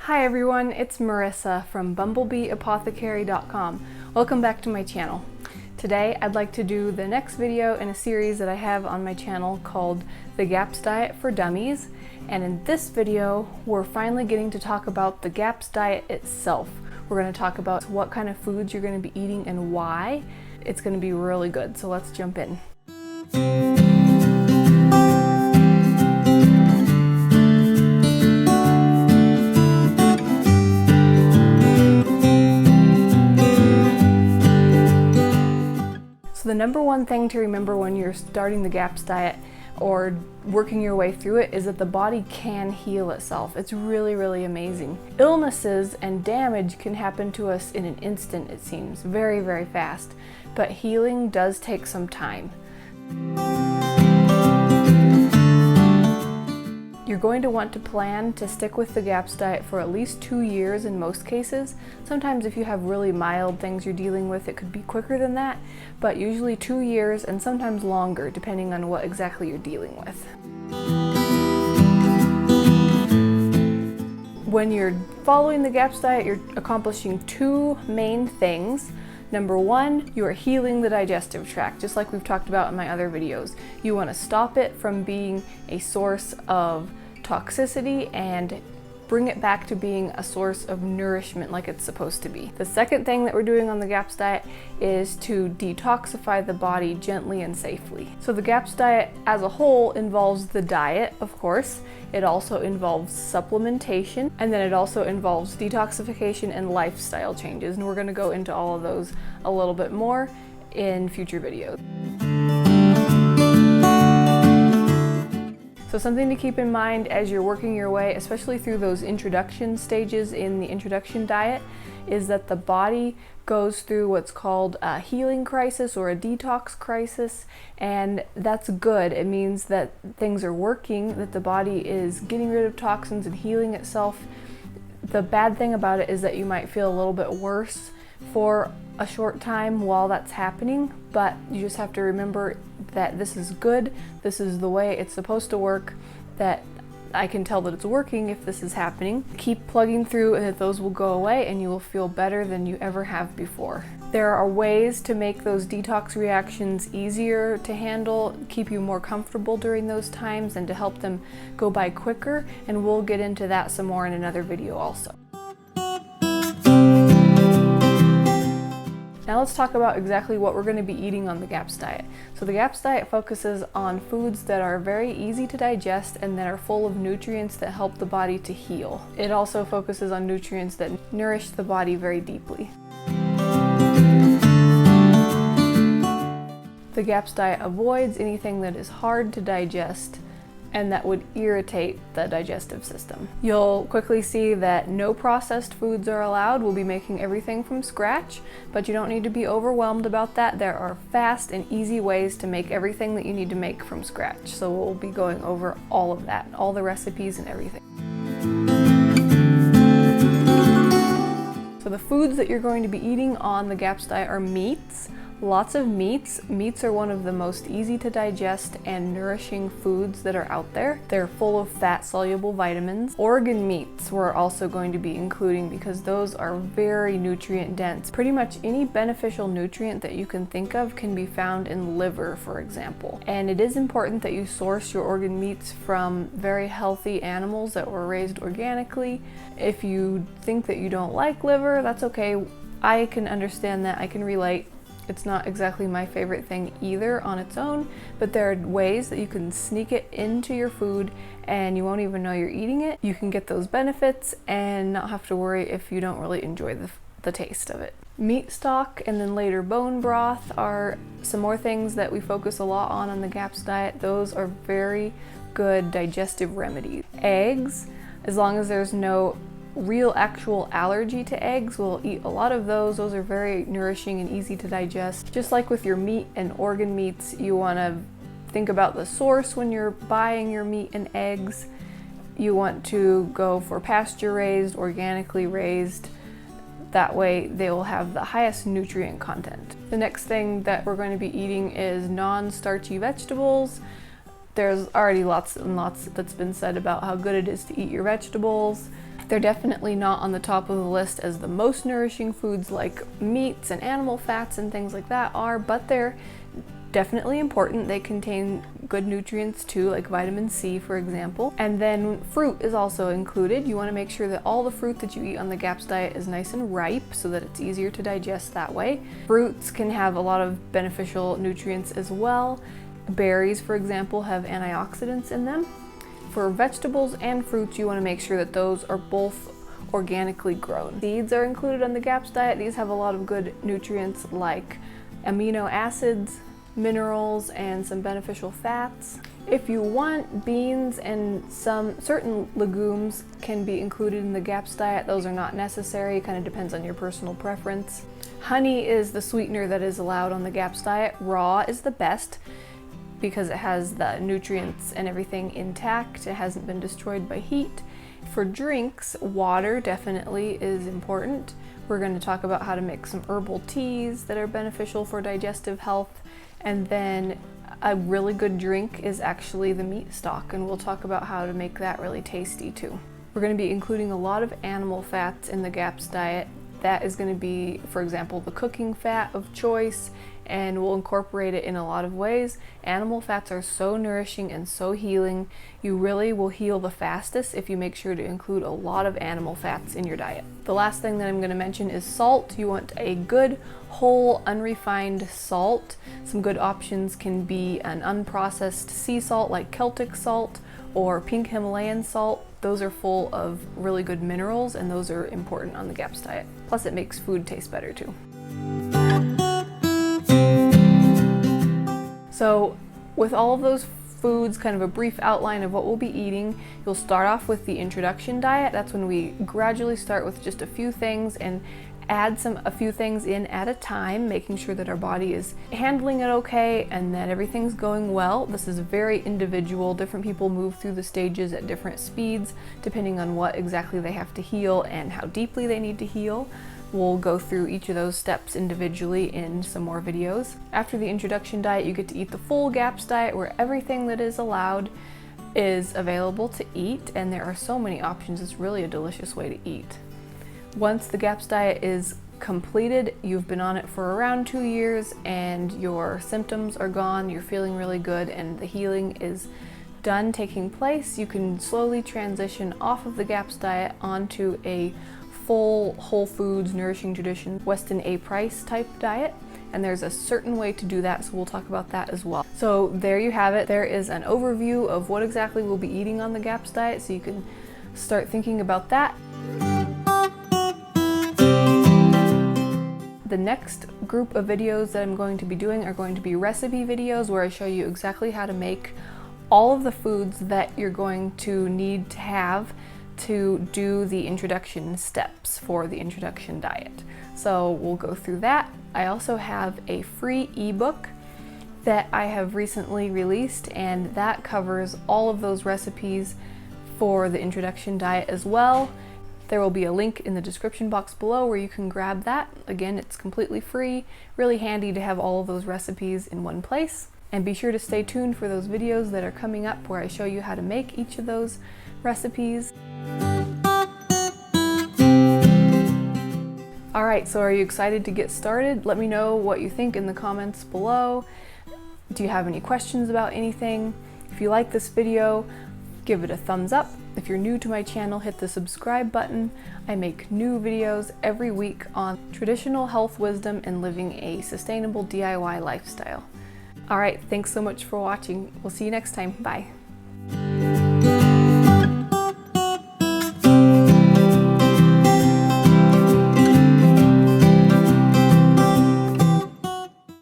Hi everyone, it's Marisa from BumblebeeApothecary.com. Welcome back to my channel. Today I'd like to do the next video in a series that I have on my channel called the GAPS Diet for Dummies. And in this video, we're finally getting to talk about the GAPS diet itself. We're going to talk about what kind of foods you're going to be eating and why. It's going to be really good, so let's jump in. So the number one thing to remember when you're starting the GAPS diet or working your way through it is that the body can heal itself. It's really amazing. Illnesses and damage can happen to us in an instant, it seems, very fast, but healing does take some time. You're going to want to plan to stick with the GAPS diet for at least 2 years in most cases. Sometimes if you have really mild things you're dealing with, it could be quicker than that, but usually 2 years and sometimes longer depending on what exactly you're dealing with. When you're following the GAPS diet, you're accomplishing two main things. Number one, you are healing the digestive tract, just like we've talked about in my other videos. You want to stop it from being a source of toxicity and bring it back to being a source of nourishment like it's supposed to be. The second thing that we're doing on the GAPS diet is to detoxify the body gently and safely. So the GAPS diet as a whole involves the diet, of course. It also involves supplementation, and then it also involves detoxification and lifestyle changes. And we're going to go into all of those a little bit more in future videos. So something to keep in mind as you're working your way, especially through those introduction stages in the introduction diet, is that the body goes through what's called a healing crisis or a detox crisis, and that's good. It means that things are working, that the body is getting rid of toxins and healing itself. The bad thing about it is that you might feel a little bit worse for a short time while that's happening, but you just have to remember that this is good, this is the way it's supposed to work, that I can tell that it's working if this is happening. Keep plugging through and that those will go away and you will feel better than you ever have before. There are ways to make those detox reactions easier to handle, keep you more comfortable during those times, and to help them go by quicker, and we'll get into that some more in another video also. Now let's talk about exactly what we're going to be eating on the GAPS diet. So the GAPS diet focuses on foods that are very easy to digest and that are full of nutrients that help the body to heal. It also focuses on nutrients that nourish the body very deeply. The GAPS diet avoids anything that is hard to digest and that would irritate the digestive system. You'll quickly see that no processed foods are allowed. We'll be making everything from scratch, but you don't need to be overwhelmed about that. There are fast and easy ways to make everything that you need to make from scratch. So we'll be going over all of that, all the recipes and everything. So the foods that you're going to be eating on the GAPS diet are meats. Lots of meats. Meats are one of the most easy to digest and nourishing foods that are out there. They're full of fat-soluble vitamins. Organ meats we're also going to be including because those are very nutrient dense. Pretty much any beneficial nutrient that you can think of can be found in liver, for example. And it is important that you source your organ meats from very healthy animals that were raised organically. If you think that you don't like liver, that's okay. I can understand that. I can relate. It's not exactly my favorite thing either on its own, but there are ways that you can sneak it into your food and you won't even know you're eating it. You can get those benefits and not have to worry if you don't really enjoy the taste of it. Meat stock and then later bone broth are some more things that we focus a lot on the GAPS diet. Those are very good digestive remedies. Eggs, as long as there's no real actual allergy to eggs, we'll eat a lot of those. Those are very nourishing and easy to digest. Just like with your meat and organ meats, you want to think about the source when you're buying your meat and eggs. You want to go for pasture raised, organically raised. That way they will have the highest nutrient content. The next thing that we're going to be eating is non-starchy vegetables. There's already lots and lots that's been said about how good it is to eat your vegetables. They're definitely not on the top of the list as the most nourishing foods like meats and animal fats and things like that are, but they're definitely important. They contain good nutrients too, like vitamin C, for example. And then fruit is also included. You want to make sure that all the fruit that you eat on the GAPS diet is nice and ripe so that it's easier to digest that way. Fruits can have a lot of beneficial nutrients as well. Berries, for example, have antioxidants in them. For vegetables and fruits, you want to make sure that those are both organically grown. Seeds are included on the GAPS diet. These have a lot of good nutrients like amino acids, minerals, and some beneficial fats. If you want, beans and some certain legumes can be included in the GAPS diet. Those are not necessary. It kind of depends on your personal preference. Honey is the sweetener that is allowed on the GAPS diet. Raw is the best because it has the nutrients and everything intact. It hasn't been destroyed by heat. For drinks, water definitely is important. We're going to talk about how to make some herbal teas that are beneficial for digestive health. And then a really good drink is actually the meat stock, and we'll talk about how to make that really tasty too. We're going to be including a lot of animal fats in the GAPS diet. That is going to be, for example, the cooking fat of choice, and we'll incorporate it in a lot of ways. Animal fats are so nourishing and so healing. You really will heal the fastest if you make sure to include a lot of animal fats in your diet. The last thing that I'm going to mention is salt. You want a good, whole, unrefined salt. Some good options can be an unprocessed sea salt like Celtic salt or pink Himalayan salt. Those are full of really good minerals, and those are important on the GAPS diet. Plus, it makes food taste better too. So with all of those foods, kind of a brief outline of what we'll be eating, you'll start off with the introduction diet. That's when we gradually start with just a few things and add a few things in at a time, making sure that our body is handling it okay and that everything's going well. This is very individual. Different people move through the stages at different speeds, depending on what exactly they have to heal and how deeply they need to heal. We'll go through each of those steps individually in some more videos. After the introduction diet, you get to eat the full GAPS diet where everything that is allowed is available to eat, and there are so many options. It's really a delicious way to eat. Once the GAPS diet is completed, you've been on it for around 2 years and your symptoms are gone, you're feeling really good, and the healing is done taking place, you can slowly transition off of the GAPS diet onto a full whole foods, nourishing tradition, Weston A. Price type diet. And there's a certain way to do that, so we'll talk about that as well. So there you have it. There is an overview of what exactly we'll be eating on the GAPS diet, so you can start thinking about that. The next group of videos that I'm going to be doing are going to be recipe videos where I show you exactly how to make all of the foods that you're going to need to have to do the introduction steps for the introduction diet. So we'll go through that. I also have a free ebook that I have recently released, and that covers all of those recipes for the introduction diet as well. There will be a link in the description box below where you can grab that. Again, it's completely free, really handy to have all of those recipes in one place. And be sure to stay tuned for those videos that are coming up where I show you how to make each of those recipes. Alright, so are you excited to get started? Let me know what you think in the comments below. Do you have any questions about anything? If you like this video, give it a thumbs up. If you're new to my channel, hit the subscribe button. I make new videos every week on traditional health wisdom and living a sustainable DIY lifestyle. Alright, thanks so much for watching. We'll see you next time. Bye.